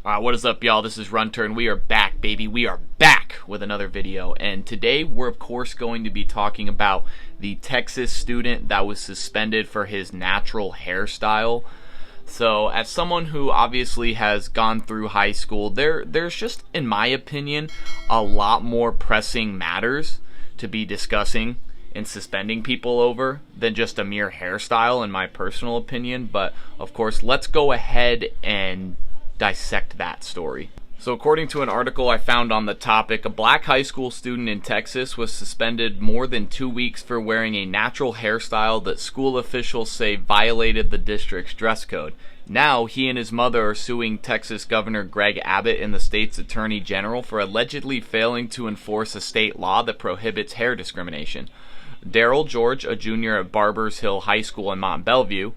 What is up, y'all? This is Runturn. We are back, baby. We are back with another video. And today we're, of course, going to be talking about the Texas student that was suspended for his natural hairstyle. So, as someone who obviously has gone through high school, there's just, in my opinion, a lot more pressing matters to be discussing and suspending people over than just a mere hairstyle, in my personal opinion. But, of course, let's go ahead and dissect that story. So according to an article I found on the topic, a black high school student in Texas was suspended more than 2 weeks for wearing a natural hairstyle that school officials say violated the district's dress code. Now, he and his mother are suing Texas Governor Greg Abbott and the state's Attorney General for allegedly failing to enforce a state law that prohibits hair discrimination. Darryl George, a junior at Barbers Hill High School in Mont Belvieu,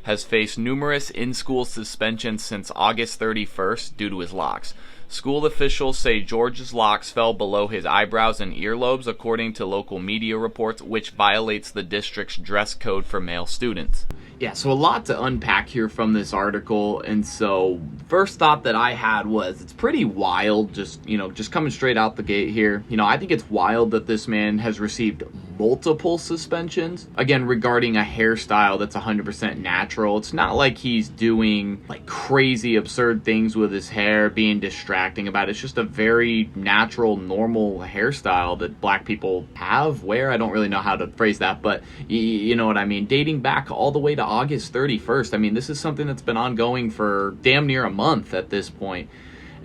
has faced numerous in-school suspensions since August 31st due to his locks. School officials say George's locks fell below his eyebrows and earlobes, according to local media reports, which violates the district's dress code for male students. Yeah, so a lot to unpack here from this article, and so first thought that I had was it's pretty wild, just coming straight out the gate here. I think it's wild that this man has received multiple suspensions, again, regarding a hairstyle that's 100% natural. It's not like he's doing like crazy absurd things with his hair, being distracting about it. It's just a very natural, normal hairstyle that black people wear. I don't really know how to phrase that, but you know what I mean. Dating back all the way to August 31st. I mean, this is something that's been ongoing for damn near a month at this point.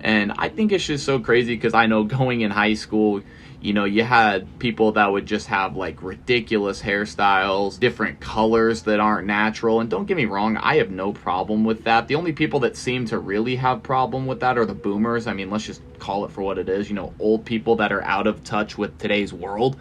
And I think it's just so crazy because I know going in high school, you had people that would just have like ridiculous hairstyles, different colors that aren't natural. And don't get me wrong, I have no problem with that. The only people that seem to really have problem with that are the boomers. I mean, let's just call it for what it is. Old people that are out of touch with today's world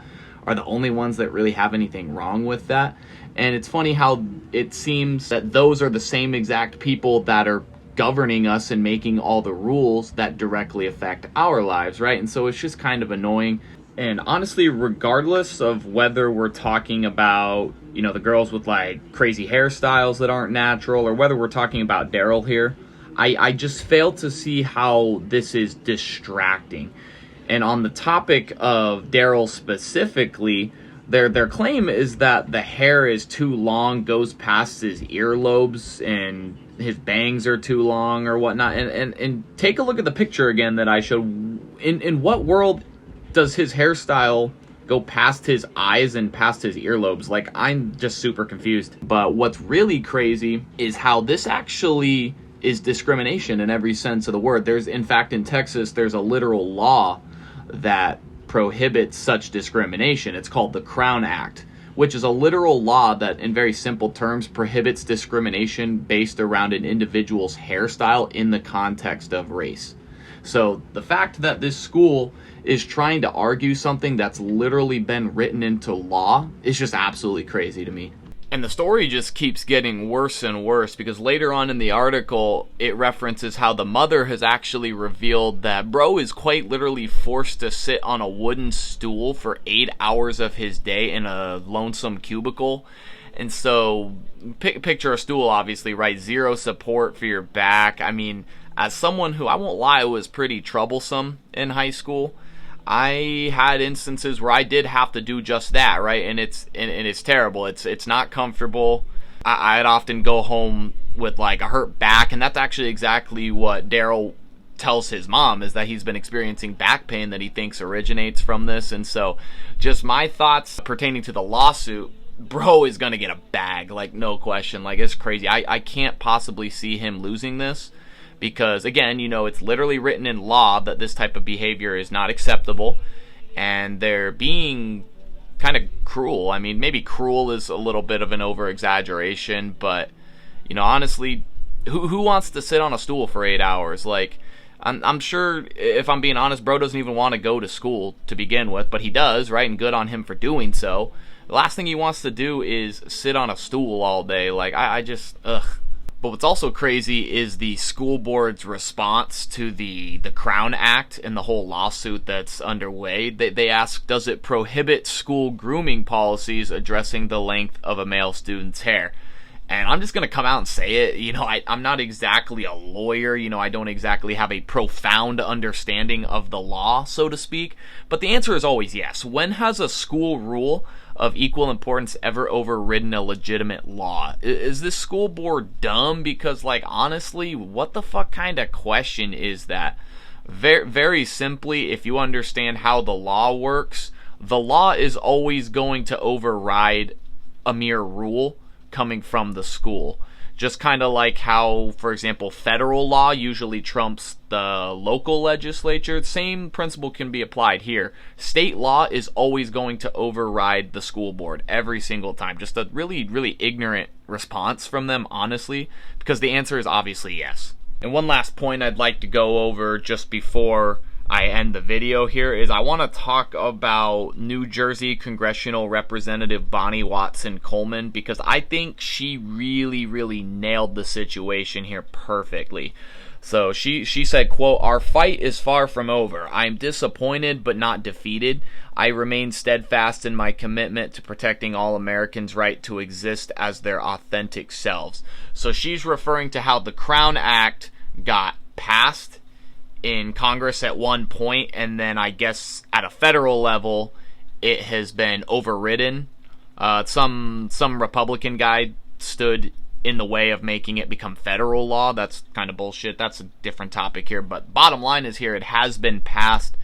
are the only ones that really have anything wrong with that. And it's funny how it seems that those are the same exact people that are governing us and making all the rules that directly affect our lives, right? And so it's just kind of annoying. And honestly, regardless of whether we're talking about, the girls with like crazy hairstyles that aren't natural, or whether we're talking about Darryl here, I just fail to see how this is distracting. And on the topic of Darryl specifically, their claim is that the hair is too long, goes past his earlobes, and his bangs are too long or whatnot. And take a look at the picture again that I showed. In what world does his hairstyle go past his eyes and past his earlobes? Like, I'm just super confused. But what's really crazy is how this actually is discrimination in every sense of the word. In fact, in Texas, there's a literal law that prohibits such discrimination. It's called the Crown Act, which is a literal law that, in very simple terms, prohibits discrimination based around an individual's hairstyle in the context of race. So the fact that this school is trying to argue something that's literally been written into law is just absolutely crazy to me. And the story just keeps getting worse and worse, because later on in the article, it references how the mother has actually revealed that bro is quite literally forced to sit on a wooden stool for 8 hours of his day in a lonesome cubicle. And so, picture a stool, obviously, right? Zero support for your back. I mean, as someone who, I won't lie, was pretty troublesome in high school, I had instances where I did have to do just that, right? And it's terrible. It's not comfortable. I'd often go home with like a hurt back, and that's actually exactly what Darryl tells his mom, is that he's been experiencing back pain that he thinks originates from this. And so, just my thoughts pertaining to the lawsuit, bro is gonna get a bag, like, no question. Like, it's crazy. I can't possibly see him losing this. Because, again, it's literally written in law that this type of behavior is not acceptable. And they're being kind of cruel. I mean, maybe cruel is a little bit of an over-exaggeration. But, honestly, who wants to sit on a stool for 8 hours? Like, I'm sure, if I'm being honest, bro doesn't even want to go to school to begin with. But he does, right? And good on him for doing so. The last thing he wants to do is sit on a stool all day. Like, I just, ugh. But what's also crazy is the school board's response to the Crown Act and the whole lawsuit that's underway. They ask, does it prohibit school grooming policies addressing the length of a male student's hair? And I'm just going to come out and say it. You know, I'm not exactly a lawyer. You know, I don't exactly have a profound understanding of the law, so to speak. But the answer is always yes. When has a school rule of equal importance ever overridden a legitimate law? Is this school board dumb? Because, like, honestly, what the fuck kind of question is that? Very, very simply, if you understand how the law works, the law is always going to override a mere rule coming from the school. Just kind of like how, for example, federal law usually trumps the local legislature. Same principle can be applied here. State law is always going to override the school board every single time. Just a really, really ignorant response from them, honestly, because the answer is obviously yes. And one last point I'd like to go over just before I end the video here is I want to talk about New Jersey Congressional Representative Bonnie Watson Coleman, because I think she really, really nailed the situation here perfectly. So she said, quote, "Our fight is far from over. I am disappointed but not defeated. I remain steadfast in my commitment to protecting all Americans' right to exist as their authentic selves." So she's referring to how the Crown Act got passed in Congress at one point, and then I guess at a federal level it has been overridden. Some Republican guy stood in the way of making it become federal law. That's kind of bullshit. That's a different topic here. But bottom line is here, it has been passed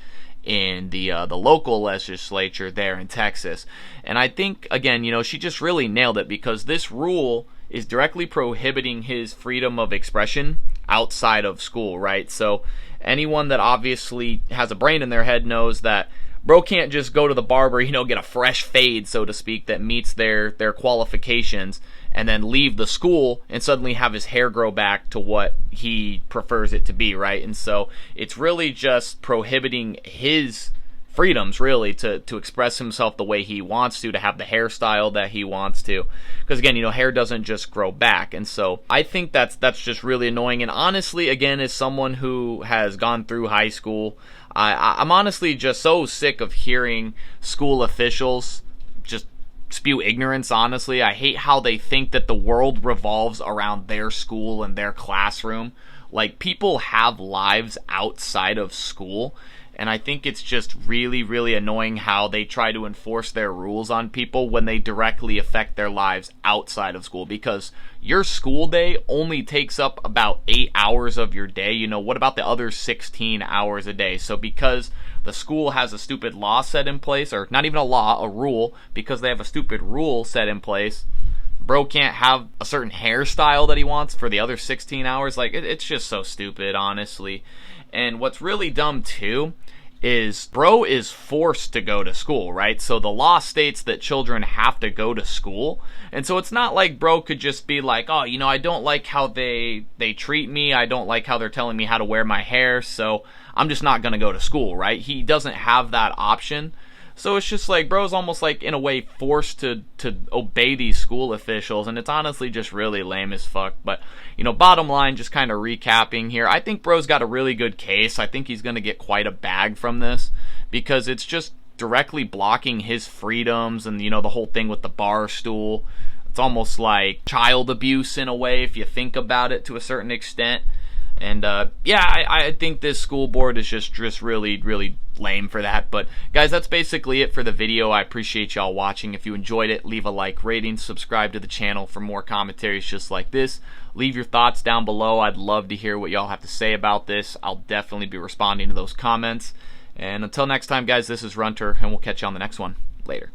in the local legislature there in Texas. And I think, again, you know, she just really nailed it, because this rule is directly prohibiting his freedom of expression outside of school, right? So anyone that obviously has a brain in their head knows that bro can't just go to the barber, you know, get a fresh fade, so to speak, that meets their qualifications, and then leave the school and suddenly have his hair grow back to what he prefers it to be, right? And so it's really just prohibiting his freedoms, really, to express himself the way he wants to have the hairstyle that he wants to. Because, again, you know, hair doesn't just grow back. And so I think that's just really annoying. And honestly, again, as someone who has gone through high school, I'm honestly just so sick of hearing school officials just spew ignorance, honestly. I hate how they think that the world revolves around their school and their classroom. Like, people have lives outside of school, and I think it's just really, really annoying how they try to enforce their rules on people when they directly affect their lives outside of school. Because your school day only takes up about 8 hours of your day. You know, what about the other 16 hours a day? So because the school has a stupid law set in place, or not even a law, a rule, because they have a stupid rule set in place, bro can't have a certain hairstyle that he wants for the other 16 hours. Like, it's just so stupid, honestly. And what's really dumb, too, is bro is forced to go to school, right? So the law states that children have to go to school. And so it's not like bro could just be like, oh, you know, I don't like how they treat me. I don't like how they're telling me how to wear my hair, so I'm just not going to go to school, right? He doesn't have that option. So it's just like bro's almost like in a way forced to obey these school officials, and it's honestly just really lame as fuck. But, you know, bottom line, just kind of recapping here, I think bro's got a really good case. I think he's going to get quite a bag from this, because it's just directly blocking his freedoms, and, you know, the whole thing with the bar stool. It's almost like child abuse in a way, if you think about it to a certain extent. And yeah, I think this school board is just really, really lame for that. But guys, that's basically it for the video. I appreciate y'all watching. If you enjoyed it, leave a like, rating, subscribe to the channel for more commentaries just like this. Leave your thoughts down below. I'd love to hear what y'all have to say about this. I'll definitely be responding to those comments. And until next time, guys, this is Runter, and we'll catch you on the next one. Later.